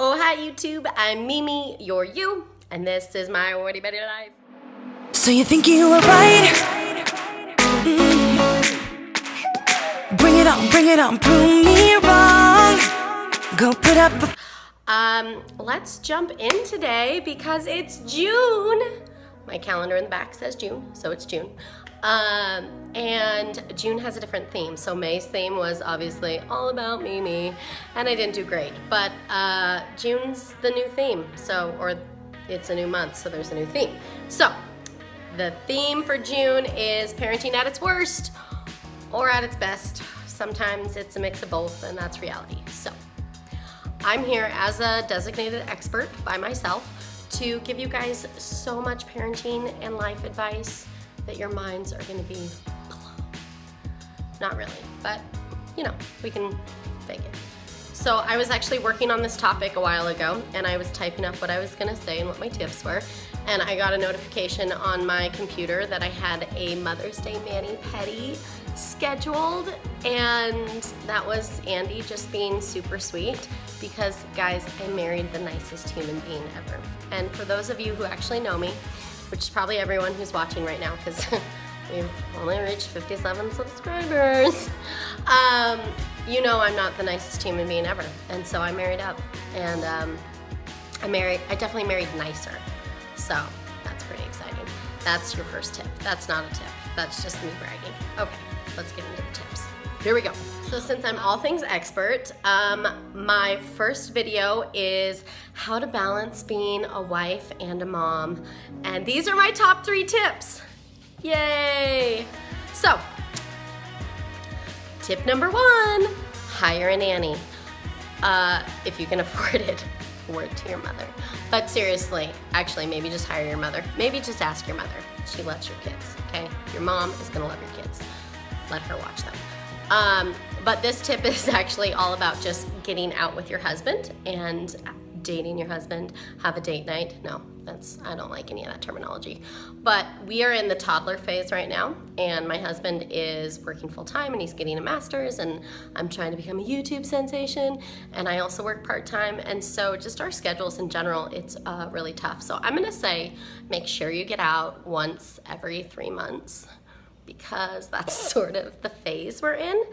Oh, hi YouTube, I'm Mimi, you're you, and this is my Wordy Betty life. So you think you were right? Bring it on, prove me wrong. Go put up a... Let's jump in today because it's June. My calendar in the back says June, so it's June. And June has a different theme. So May's theme was obviously all about Mimi, and I didn't do great. But June's the new theme, or it's a new month, so there's a new theme. So the theme for June is parenting at its worst or at its best. Sometimes it's a mix of both, and that's reality. So I'm here as a designated expert by myself to give you guys so much parenting and life advice that your minds are gonna be blown. Not really, but you know, we can fake it. So I was actually working on this topic a while ago, and I was typing up what I was gonna say and what my tips were, and I got a notification on my computer that I had a Mother's Day mani-pedi scheduled, and that was Andy just being super sweet because, guys, I married the nicest human being ever. And for those of you who actually know me, which is probably everyone who's watching right now because we've only reached 57 subscribers, you know I'm not the nicest human being ever. And so I married up, and I definitely married nicer. So that's pretty exciting. That's your first tip. That's not a tip. That's just me bragging. Okay, let's get into the tips. Here we go. So since I'm all things expert, my first video is how to balance being a wife and a mom. And these are my top 3 tips. Yay! So, tip number 1, hire a nanny. If you can afford it, word to your mother. But seriously, actually, maybe just hire your mother. Maybe just ask your mother. She loves your kids, okay? Your mom is gonna love your kids. Let her watch them. But this tip is actually all about just getting out with your husband and dating your husband, have a date night. No, I don't like any of that terminology. But we are in the toddler phase right now, and my husband is working full time and he's getting a master's, and I'm trying to become a YouTube sensation, and I also work part-time, and so just our schedules in general, it's really tough. So I'm gonna say, make sure you get out once every 3 months, because that's sort of the phase we're in.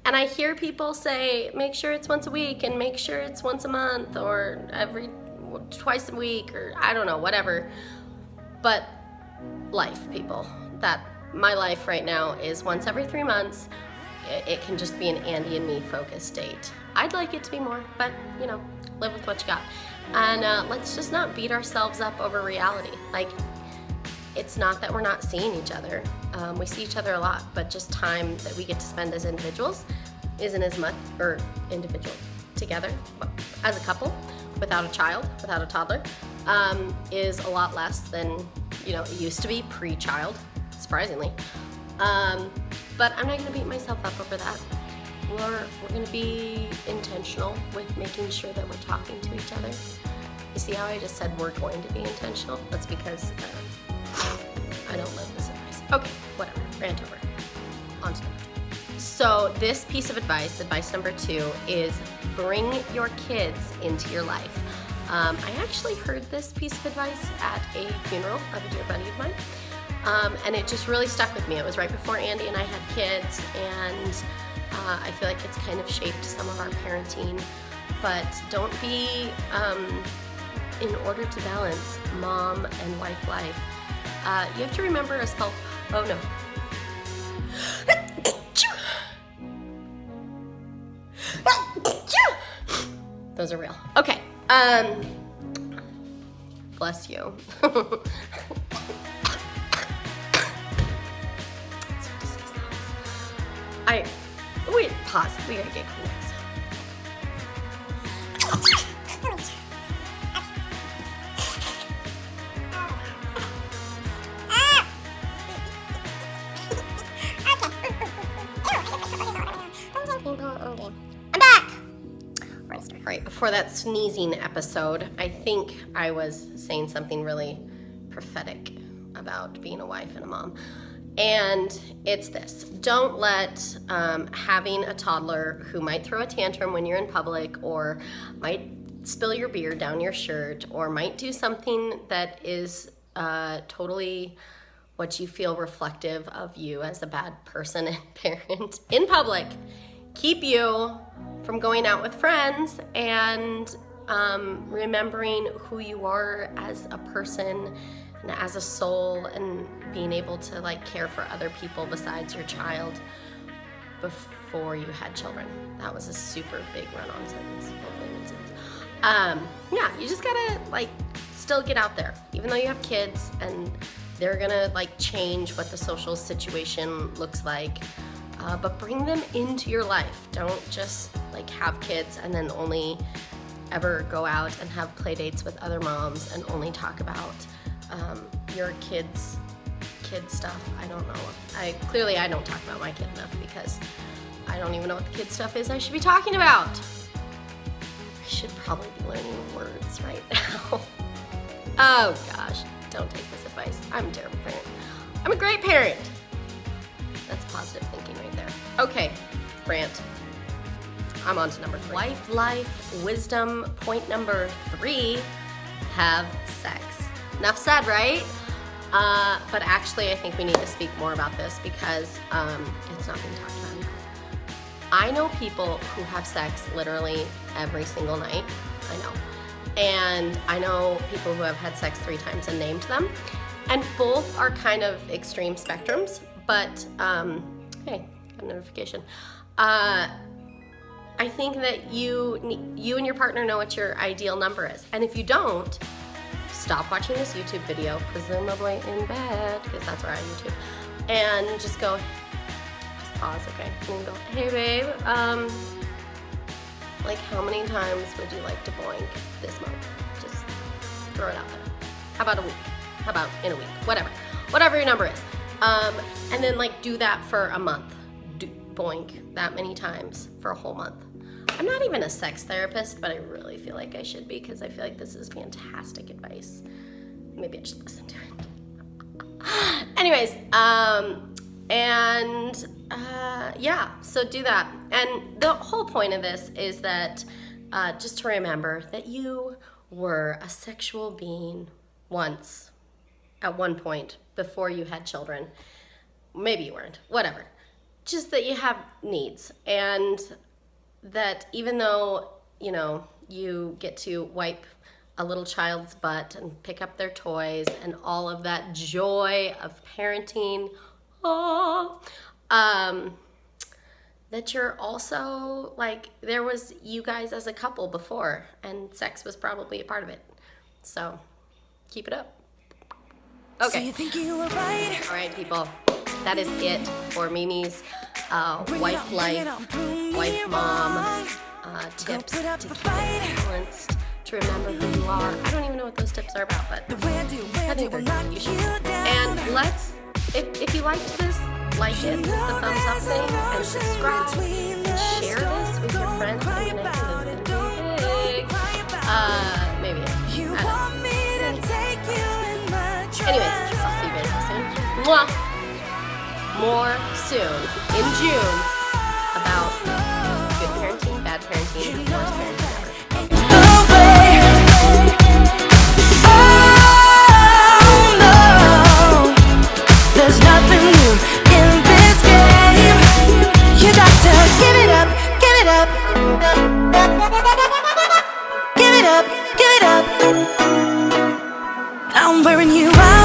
And I hear people say, make sure it's once a week, and make sure it's once a month, or twice a week, or I don't know, whatever. But life, people, my life right now is once every 3 months. It can just be an Andy and me focused date. I'd like it to be more, but you know, live with what you got. And let's just not beat ourselves up over reality. Like, it's not that we're not seeing each other. We see each other a lot, but just time that we get to spend as individuals isn't as much, or individual together, but as a couple, without a child, without a toddler, is a lot less than, you know, it used to be pre-child, surprisingly. But I'm not gonna beat myself up over that. We're gonna be intentional with making sure that we're talking to each other. You see how I just said we're going to be intentional? That's because I don't live this advice. Okay, whatever, rant over. On to it. So this piece of advice number 2, is bring your kids into your life. I actually heard this piece of advice at a funeral of a dear buddy of mine, and it just really stuck with me. It was right before Andy and I had kids, and I feel like it's kind of shaped some of our parenting. But don't be, in order to balance mom and wife life, you have to remember a spell. Oh no. Those are real. Okay. Bless you. Wait, pause. We gotta get Kleenex. I'm back! All right, before that sneezing episode, I think I was saying something really prophetic about being a wife and a mom. And it's this: don't let having a toddler who might throw a tantrum when you're in public or might spill your beer down your shirt, or might do something that is totally what you feel reflective of you as a bad person and parent in public, keep you from going out with friends and remembering who you are as a person and as a soul, and being able to like care for other people besides your child before you had children. That was a super big run-on sentence. Hopefully it made sense. Yeah, you just gotta like still get out there, even though you have kids and they're gonna like change what the social situation looks like. But bring them into your life. Don't just like have kids and then only ever go out and have play dates with other moms and only talk about your kid stuff. I don't know. I don't talk about my kid enough because I don't even know what the kid stuff is I should be talking about. I should probably be learning words right now. Oh gosh, don't take this advice. I'm a terrible parent. I'm a great parent. That's positive thinking right there. Okay, rant. I'm on to number 3. Life wisdom point number 3, have sex. Enough said, right? But actually, I think we need to speak more about this because it's not being talked about enough. I know people who have sex literally every single night. I know. And I know people who have had sex 3 times and named them. And both are kind of extreme spectrums, but hey, got a notification. I think that you and your partner know what your ideal number is. And if you don't, stop watching this YouTube video, presumably in bed, because that's where I YouTube, and just go, just pause, okay? And then go, hey babe, like how many times would you like to boink this month? Just throw it out there. How about a week? How about in a week? Whatever your number is. And then like do that for a month. Boink that many times for a whole month. I'm not even a sex therapist, but I really feel like I should be because I feel like this is fantastic advice. Maybe I should listen to it. Anyways, yeah, so do that. And the whole point of this is that just to remember that you were a sexual being once, at one point, before you had children. Maybe you weren't, whatever. Just that you have needs, and that even though, you know, you get to wipe a little child's butt and pick up their toys and all of that joy of parenting, that you're also, like, there was you guys as a couple before, and sex was probably a part of it. So, keep it up. Okay. So you think you were right? All right, people. That is it for Mimi's wife life, wife mom tips to keep it balanced, to remember who you are. I don't even know what those tips are about, but I think they're useful. And let's, if you liked this, like it, the thumbs up thing, and subscribe, and share this with your friends. I'm gonna do this big. Maybe. I don't know. Anyways, I'll see you guys soon. Mwah! More soon in June about good parenting, bad parenting, and worst parenting ever. Oh no, there's nothing new in this game. You got to give it up, give it up, give it up, give it up. I'm wearing you out.